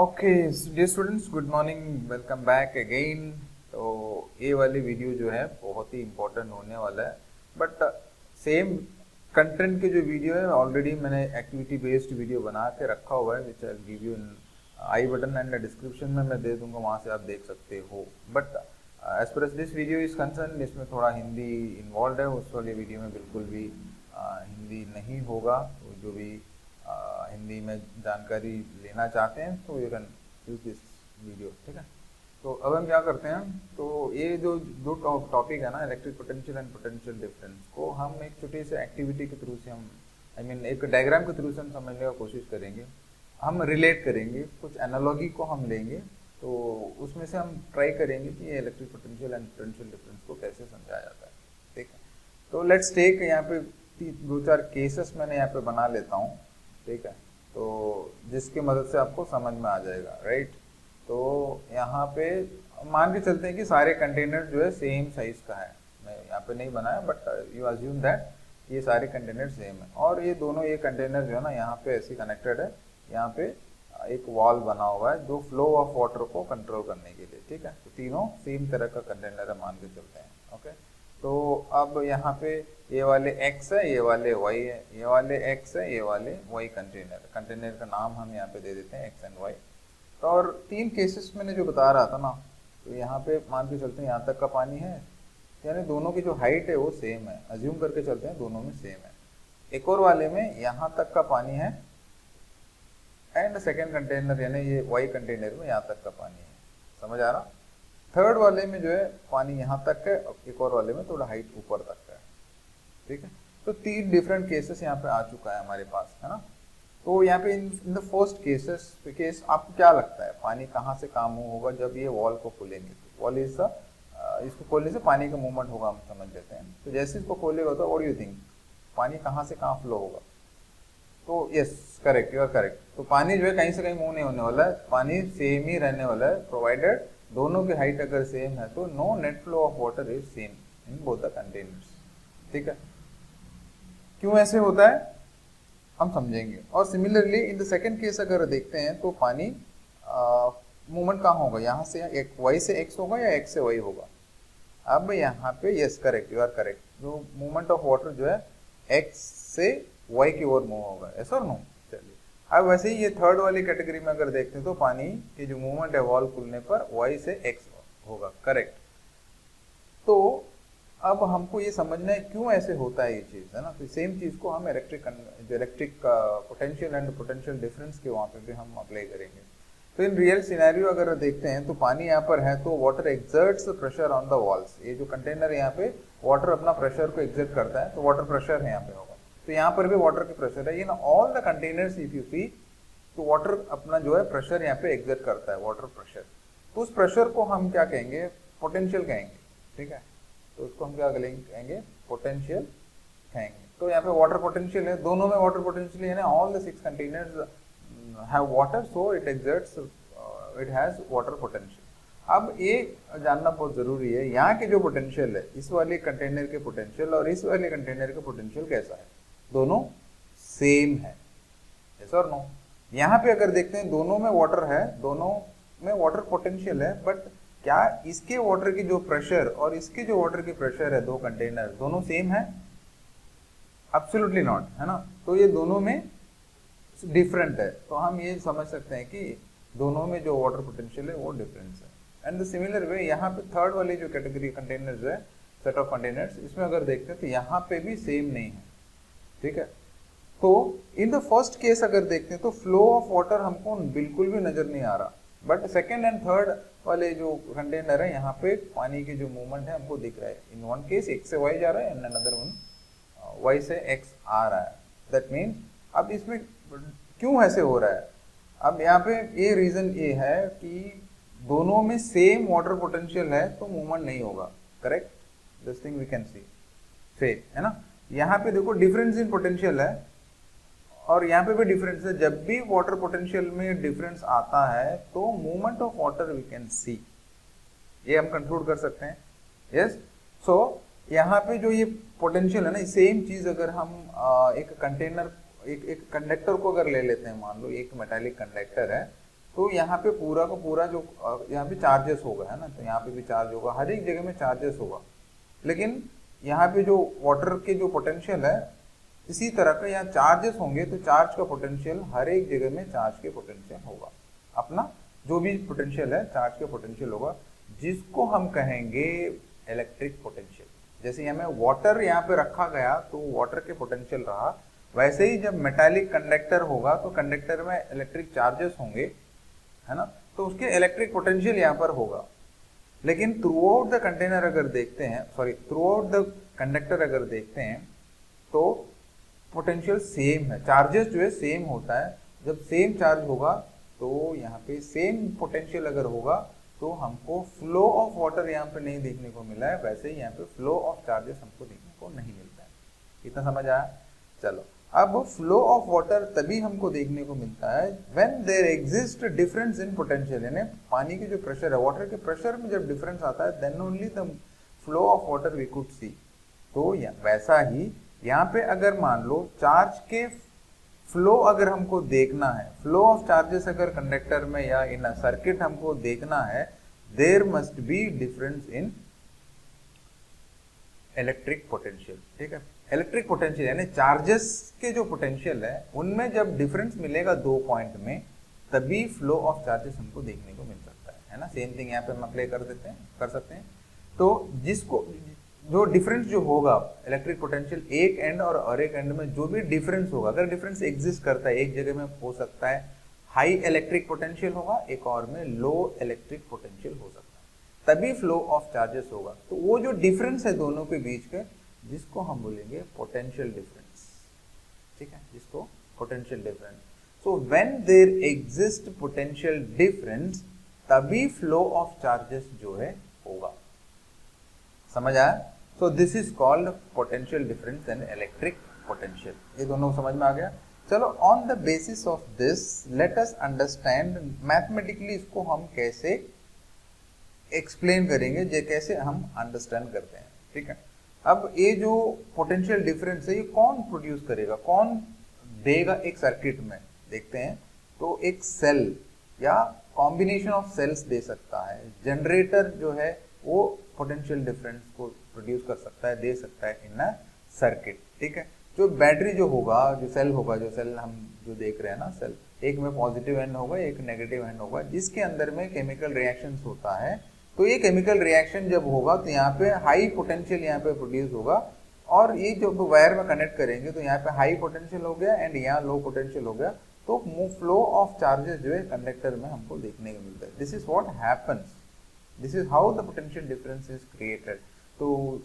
Okay dear students, good morning, welcome back again. तो ये वाली वीडियो जो है बहुत ही इम्पोर्टेंट होने वाला है, बट सेम कंटेंट के जो वीडियो है ऑलरेडी मैंने एक्टिविटी बेस्ड वीडियो बना के रखा हुआ है, which I give you in I button and description में मैं दे दूंगा, वहाँ से आप देख सकते हो। But as per as this video is concern, इसमें थोड़ा हिंदी इन्वॉल्व है। उस वाली वीडियो में बिल्कुल भी हिंदी नहीं होगा। तो जो भी हिंदी में जानकारी लेना चाहते हैं तो you can use this video, ठीक है। तो अब हम क्या करते हैं, तो ये जो दो टॉपिक है ना, electric potential and potential difference, को हम एक छोटी सी एक्टिविटी के थ्रू से हम एक डायग्राम के थ्रू से हम समझने का कोशिश करेंगे। हम रिलेट करेंगे, कुछ एनालॉजी को हम लेंगे, तो उसमें से हम ट्राई करेंगे कि ये electric potential and potential difference को कैसे समझाया जाता है, ठीक है। तो लेट्स टेक, यहाँ पे दो चार केसेस मैंने यहाँ पे बना लेता हूँ, ठीक है, तो जिसकी मदद से आपको समझ में आ जाएगा, राइट। तो यहाँ पे मान के चलते हैं कि सारे कंटेनर जो है सेम साइज का है। मैं यहाँ पे नहीं बनाया, बट यू अज्यूम दैट ये सारे कंटेनर सेम है, और ये दोनों ये कंटेनर जो है ना यहाँ पे ऐसे कनेक्टेड है। यहाँ पे एक वॉल बना हुआ है जो फ्लो ऑफ वाटर को कंट्रोल करने के लिए, ठीक है। तो तीनों सेम तरह का कंटेनर है, मान के चलते हैं, ओके। तो अब यहाँ पे ये वाले x है, ये वाले y है, ये वाले x है, ये वाले y कंटेनर का नाम हम यहाँ पे दे देते हैं x एंड y। तो और तीन केसेस मैंने जो बता रहा था ना, तो यहाँ पे मान के चलते हैं यहाँ तक का पानी है, यानी दोनों की जो हाइट है वो सेम है, अज्यूम करके चलते हैं दोनों में सेम है। एक और वाले में यहाँ तक का पानी है, एंड सेकेंड कंटेनर यानी ये y कंटेनर में यहाँ तक का पानी है, समझ आ रहा। थर्ड वाले में जो है पानी यहाँ तक है, एक और वाले में थोड़ा हाइट ऊपर तक है, ठीक है। तो तीन डिफरेंट केसेस यहाँ पे आ चुका है हमारे पास, है ना। तो यहाँ पे इन द फर्स्ट केस आपको क्या लगता है पानी कहाँ से काम होगा जब ये वॉल को खोलेंगे? तो वॉल इज इसको खोलने से पानी का मूवमेंट होगा, हम समझ लेते हैं। तो जैसे इसको खोलेगा तो व्हाट डू यू थिंक, पानी कहाँ से कहाँ फ्लो होगा? तो yes, correct, you are correct. तो पानी जो है कहीं से कहीं मूव नहीं होने वाला है, पानी सेम ही रहने वाला है, प्रोवाइडेड दोनों की हाइट अगर सेम है तो no net flow of water is same in both the containers, ठीक है। क्यों ऐसे होता है हम समझेंगे। और similarly in the second case अगर देखते हैं तो पानी मूवमेंट कहाँ होगा, यहाँ से एक y से x होगा या x से y होगा? अब यहाँ पे yes, correct, you are correct, जो मूवमेंट ऑफ वाटर जो है x से y की ओर मूव होगा, ऐसा और नो। चलिए अब वैसे ही ये थर्ड वाली कैटेगरी में अगर देखते हैं तो पानी की जो मूवमेंट है वॉल खुलने पर y से x होगा, करेक्ट। तो अब हमको ये समझना है क्यों ऐसे होता है ये चीज, है ना। तो सेम चीज को हम electric potential and potential difference के वहाँ पे भी हम अप्लाई करेंगे। तो इन रियल सिनेरियो अगर देखते हैं तो पानी यहाँ पर है तो water exerts pressure on the walls. ये जो कंटेनर यहाँ पे वाटर अपना प्रेशर को एक्सर्ट करता है, तो वाटर प्रेशर है यहाँ पे होगा। तो यहाँ पर भी वाटर की प्रेशर है, ये ना all the containers if you see, तो वाटर अपना जो है प्रेशर यहाँ पे एक्सर्ट करता है, वाटर प्रेशर। तो उस प्रेशर को हम क्या कहेंगे, पोटेंशियल कहेंगे, ठीक है। तो उसको हम क्या कहेंगे, पोटेंशियल कहेंगे। तो यहाँ पे वाटर पोटेंशियल है, दोनों में वाटर पोटेंशियल है, all the 6 containers have water, so it exerts, it has water potential. अब ये जानना बहुत जरूरी है, यहाँ के जो पोटेंशियल है, इस वाले कंटेनर के पोटेंशियल और इस वाले कंटेनर के पोटेंशियल कैसा है, दोनों सेम है, यस और नो। यहाँ पे अगर देखते हैं दोनों में वाटर है, दोनों में वाटर पोटेंशियल है, बट क्या इसके वाटर की जो प्रेशर और इसके जो वाटर की प्रेशर है, दो कंटेनर दोनों सेम है? एब्सोल्युटली नॉट, है ना। तो ये दोनों में डिफरेंट है, तो हम ये समझ सकते हैं कि दोनों में जो वाटर पोटेंशियल है वो डिफरेंस है। एंड द सिमिलर वे यहाँ पे थर्ड वाली जो कैटेगरी कंटेनर्स है, सेट ऑफ कंटेनर्स, इसमें अगर देखते हैं तो यहाँ पे भी सेम नहीं है, ठीक है। तो इन द फर्स्ट केस अगर देखते हैं तो फ्लो ऑफ वाटर हमको बिल्कुल भी नजर नहीं आ रहा, बट सेकेंड एंड थर्ड वाले जो कंटेनर है यहाँ पे पानी की जो मूवमेंट है हमको दिख रहा है। इन वन केस x से y जा रहा है, एंड अनदर वन y से x आ रहा है। दैट मीन अब इसमें क्यों ऐसे हो रहा है, अब यहाँ पे ये रीजन ये है कि दोनों में सेम वाटर पोटेंशियल है तो मूवमेंट नहीं होगा, correct, this thing we can see same, है ना। यहाँ पे देखो डिफरेंस इन पोटेंशियल है और यहाँ पे भी डिफरेंस है। जब भी वाटर पोटेंशियल में डिफरेंस आता है तो movement of water we can see, ये हम कंक्लूड कर सकते हैं, यस। सो यहाँ पे जो ये पोटेंशियल है ना, सेम चीज अगर हम एक कंटेनर, एक कंडक्टर को अगर ले लेते हैं, मान लो एक मेटालिक कंडक्टर है, तो यहाँ पे पूरा का पूरा जो यहाँ पे चार्जेस होगा, है ना, तो यहाँ पे भी चार्ज होगा, हर एक जगह में चार्जेस होगा। लेकिन यहाँ पे जो वाटर के जो पोटेंशियल है, इसी तरह का यहाँ चार्जेस होंगे, तो चार्ज का पोटेंशियल हर एक जगह में चार्ज के पोटेंशियल होगा, अपना जो भी पोटेंशियल है चार्ज के पोटेंशियल होगा, जिसको हम कहेंगे इलेक्ट्रिक पोटेंशियल। जैसे यहाँ में वाटर यहाँ पे रखा गया तो वाटर के पोटेंशियल रहा, वैसे ही जब मेटालिक कंडक्टर होगा तो कंडक्टर में इलेक्ट्रिक चार्जेस होंगे, है ना, तो उसके इलेक्ट्रिक पोटेंशियल यहाँ पर होगा। लेकिन थ्रू आउट द कंटेनर अगर देखते हैं, sorry through out the conductor अगर देखते हैं तो पोटेंशियल सेम है, चार्जेस जो है सेम होता है। जब सेम चार्ज होगा तो यहाँ पे सेम पोटेंशियल अगर होगा तो हमको फ्लो ऑफ वाटर यहाँ पे नहीं देखने को मिला है, वैसे ही यहाँ पे फ्लो ऑफ चार्जेस हमको देखने को नहीं मिलता है। इतना समझ आया? चलो, अब फ्लो ऑफ वाटर तभी हमको देखने को मिलता है when there exist difference in potential, यानी पानी की जो प्रेशर है, वाटर के प्रेशर में जब डिफरेंस आता है then only the flow of water we could see. तो वैसा ही यहाँ पे अगर मान लो चार्ज के फ्लो अगर हमको देखना है, फ्लो ऑफ चार्जेस अगर कंडक्टर में या इन अ सर्किट हमको देखना है, there must be difference in electric potential. ठीक है, इलेक्ट्रिक पोटेंशियल यानी चार्जेस के जो पोटेंशियल है उनमें जब डिफरेंस मिलेगा दो पॉइंट में, तभी फ्लो ऑफ चार्जेस हमको देखने को मिल सकता है ना। सेम थिंग यहाँ पे हम अप्लाई कर सकते हैं। तो जिसको जो डिफरेंस जो होगा इलेक्ट्रिक पोटेंशियल एक एंड और एक एंड में जो भी डिफरेंस होगा, अगर डिफरेंस एग्जिस्ट करता है, एक जगह में हो सकता है हाई इलेक्ट्रिक पोटेंशियल होगा, एक और में लो इलेक्ट्रिक पोटेंशियल हो सकता है, तभी फ्लो ऑफ चार्जेस होगा। तो वो जो डिफरेंस है दोनों के बीच के, जिसको हम बोलेंगे पोटेंशियल डिफरेंस। ठीक है, जिसको potential difference. So when there exist potential difference, तभी फ्लो ऑफ चार्जेस जो है होगा। समझ आया? So this is called potential difference and electric potential. ये दोनों समझ में आ गया? चलो, on the basis of this let us understand mathematically इसको हम कैसे एक्सप्लेन करेंगे, कैसे हम अंडरस्टैंड करते हैं। ठीक है, अब ये जो पोटेंशियल डिफरेंस है ये कौन प्रोड्यूस करेगा, कौन देगा एक सर्किट में? देखते हैं। तो एक सेल या कॉम्बिनेशन ऑफ सेल्स दे सकता है। जनरेटर जो है वो पोटेंशियल डिफरेंस को प्रोड्यूस कर सकता है, दे सकता है इन अ सर्किट। ठीक है, जो बैटरी जो होगा, जो सेल होगा, जो सेल हम जो देख रहे हैं ना, सेल एक में पॉजिटिव एंड होगा, एक नेगेटिव एंड होगा, जिसके अंदर में केमिकल रिएक्शंस होता है। तो ये केमिकल रिएक्शन जब होगा तो यहाँ पे हाई पोटेंशियल यहाँ पे प्रोड्यूस होगा, और ये जब वायर में कनेक्ट करेंगे तो यहाँ पे हाई पोटेंशियल हो गया एंड यहाँ लो पोटेंशियल हो गया। तो फ्लो ऑफ चार्जेस जो है कंडक्टर में हमको देखने को मिलता है। This is what happens, this is how the potential difference is created. तो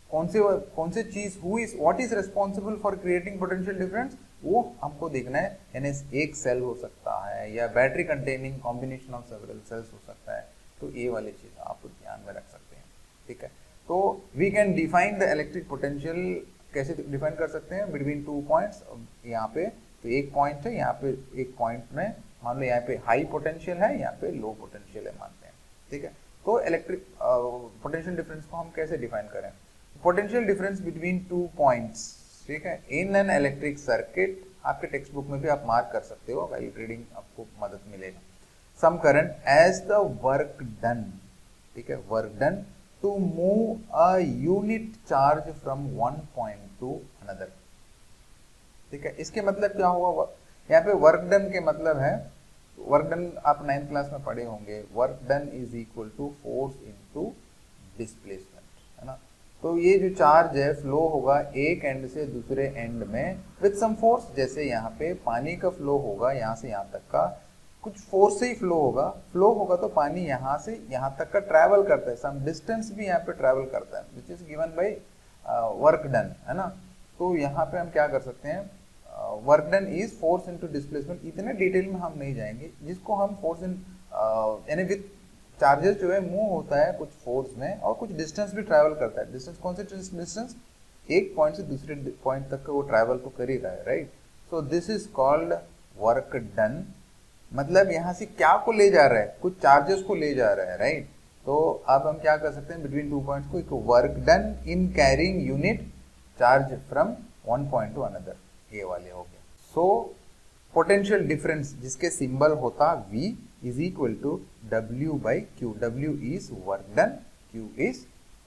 कौन से चीज, what is responsible for creating potential difference, वो हमको देखना है। यानी एक सेल हो सकता है या battery containing combination of several cells हो सकता है। तो ये वाली चीज आप ध्यान में रख सकते हैं। ठीक है, तो we can define the electric potential, कैसे डिफाइन कर सकते हैं? Between two points. यहाँ पे तो एक पॉइंट है, यहाँ पे एक पॉइंट में मान लो यहाँ पे हाई पोटेंशियल है, यहाँ पे लो पोटेंशियल है मानते हैं। ठीक है, तो इलेक्ट्रिक पोटेंशियल डिफरेंस को हम कैसे डिफाइन करें? Potential difference between two points. ठीक है, इन एन इलेक्ट्रिक सर्किट, आपके टेक्स्ट बुक में भी आप मार्क कर सकते हो, व्हाइल रीडिंग आपको मदद मिलेगा। Some current as the work done. ठीक है, work done to move a unit charge from one point to another. ठीक है, इसके मतलब क्या हुआ? यहाँ पे वर्क डन के मतलब है, वर्क डन आप 9th क्लास में पढ़े होंगे, work done is equal to force into displacement, है ना। तो ये जो चार्ज है फ्लो होगा एक एंड से दूसरे एंड में विद सम फोर्स। जैसे यहाँ पे पानी का फ्लो होगा, यहाँ से यहाँ तक का कुछ फोर्स से ही फ्लो होगा तो पानी यहाँ से यहाँ तक का ट्रैवल करता है, सम डिस्टेंस भी यहाँ पे ट्रैवल करता है, which is given by work done, है ना। तो यहाँ पे हम क्या कर सकते हैं? Work done is force into displacement. इतने डिटेल में हम नहीं जाएंगे, जिसको हम फोर्स इन यानी विद चार्जेस जो है मूव होता है कुछ फोर्स में और कुछ डिस्टेंस भी ट्रैवल करता है। डिस्टेंस कौन से डिस्टेंस? एक पॉइंट से दूसरे पॉइंट तक का वो ट्रैवल तो कर ही रहा है, right. So this is called work done. मतलब यहाँ से क्या को ले जा रहा है? कुछ चार्जेस को ले जा रहा है, राइट। तो अब हम क्या कर सकते हैं? बिटवीन टू पॉइंट्स को एक work done in carrying unit charge from one point to another, ये वाले हो गए। सो पोटेंशियल डिफरेंस जिसके सिंबल होता V is equal to W by Q. W is work done, Q is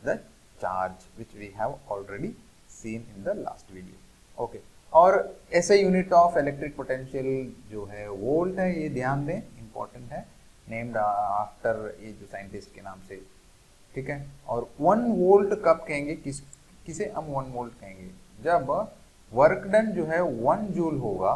the charge which we have already seen in the last video. Okay. और ऐसे unit of electric potential जो है volt है, ये ध्यान दें, important है, named after ये जो साइंटिस्ट के नाम से, ठीक है। और 1 वोल्ट कब कहेंगे, किसे हम 1 वोल्ट कहेंगे, जब वर्क डन जो है 1 जूल होगा,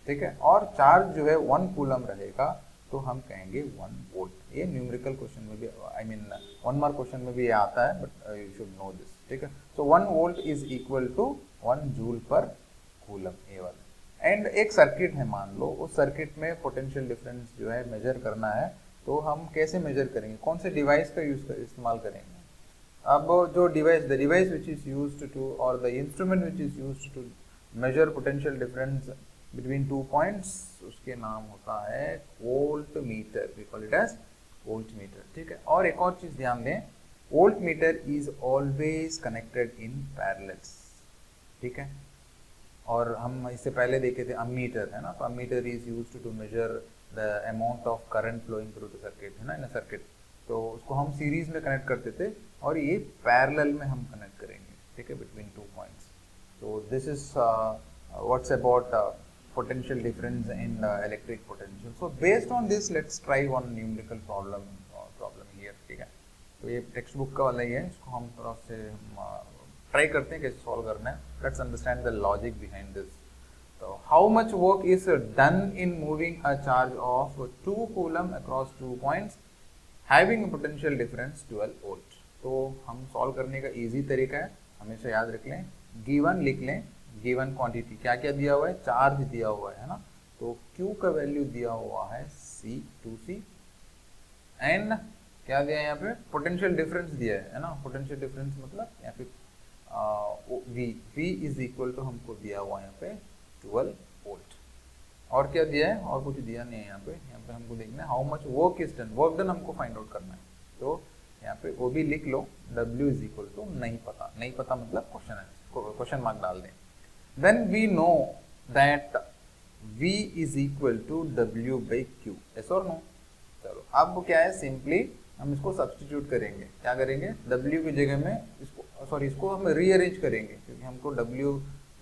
ठीक है, और चार्ज जो है 1 कूलम रहेगा, तो हम कहेंगे 1 वोल्ट। ये न्यूमेरिकल क्वेश्चन में भी, आई मीन 1 मार्क क्वेश्चन में भी ये आता है, but you should know this, ठीक है। So 1 volt is equal to 1 joule per coulomb, ये वाला। एंड एक सर्किट है, मान लो उस सर्किट में पोटेंशियल डिफरेंस जो है मेजर करना है, तो हम कैसे मेजर करेंगे, कौन से डिवाइस का इस्तेमाल करेंगे। अब जो device, the device which is used to, और the instrument which is used to measure potential difference between 2 points, उसके नाम होता है voltmeter, we call it as voltmeter, ठीक है। और एक और चीज ध्यान दें, voltmeter is always connected in parallels, ठीक है। और हम इससे पहले देखे थे अमीटर, है ना, तो ammeter is used to measure the amount of current flowing through the circuit, है ना, इन अ सर्किट। तो उसको हम सीरीज में कनेक्ट करते थे, और ये पैरेलल में हम कनेक्ट करेंगे, ठीक है, बिटवीन 2 पॉइंट्स। तो this is what's about potential difference in electric potential. So based on this, let's try one numerical problem here, ठीक है। तो ये टेक्स्ट बुक का वाला ही है, इसको हम थोड़ा से ट्राई करते हैं कैसे सॉल्व करना है। Let's understand the logic behind this. तो how much work is done in moving a charge of 2 coulomb across 2 points having a potential difference 12 volt. तो हम सॉल्व करने का इजी तरीका है, हमेशा याद रख लें, गिवन लिख लें, गिवन क्वांटिटी क्या क्या दिया हुआ है, चार्ज दिया हुआ है ना, तो Q का वैल्यू दिया हुआ है C2C, एंड क्या दिया है यहाँ पे, पोटेंशियल डिफरेंस दिया है ना, पोटेंशियल डिफरेंस मतलब यहाँ पे V इज इक्वल टू हमको दिया हुआ है यहाँ पे 12 वोल्ट। और क्या दिया है, और कुछ दिया नहीं है यहाँ पे हमको देखना है how much work is done, work done हमको फाइंड आउट करना है। तो यहाँ पे वो भी लिख लो, W इज इक्वल टू नहीं पता मतलब क्वेश्चन मार्क डाल दें। Then we know that V is equal to W by Q, yes or no? चलो अब क्या है, सिंपली हम इसको सब्स्टिट्यूट करेंगे, क्या करेंगे, W की जगह में इसको हम रीअरेंज करेंगे, क्योंकि हमको W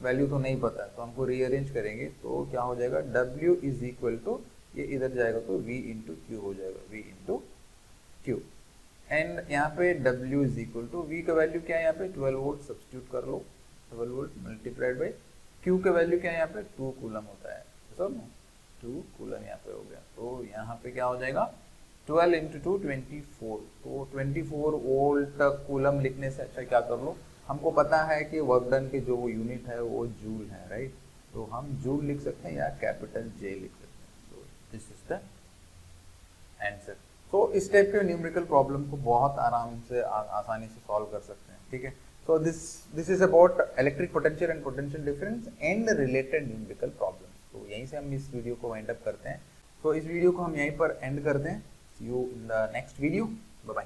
वैल्यू तो नहीं पता है, तो हमको रीअरेंज करेंगे, तो क्या हो जाएगा, W इज इक्वल टू, ये इधर जाएगा तो V इंटू Q हो जाएगा, V इंटू Q, एंड यहाँ पे W is equal to, V का वैल्यू क्या है यहाँ पे 12 वोल्ट, सब्स्टिट्यूट कर लो, 12 वोल्ट मल्टीप्लाइड बाई Q का वैल्यू क्या है यहाँ पे 2 कूलम होता है, सब 2 कूलम यहाँ पे हो गया। तो यहाँ पे क्या हो जाएगा, 12 इंटू 2 24, तो 24 वोल्ट कूलम लिखने से अच्छा क्या कर लो, हमको पता है कि वर्क डन के जो वो यूनिट है वो जूल है, राइट, तो हम जूल लिख सकते हैं या कैपिटल J लिख सकते हैं। तो दिस इज द आंसर। तो इस टाइप के न्यूमेरिकल प्रॉब्लम को बहुत आराम से आसानी से सॉल्व कर सकते हैं, ठीक है। So this is about electric potential and potential difference and related numerical problems. तो यहीं से हम इस वीडियो को वाइंड अप करते हैं। तो इस वीडियो को हम यहीं पर एंड करते हैं। See you in the next video. Bye bye.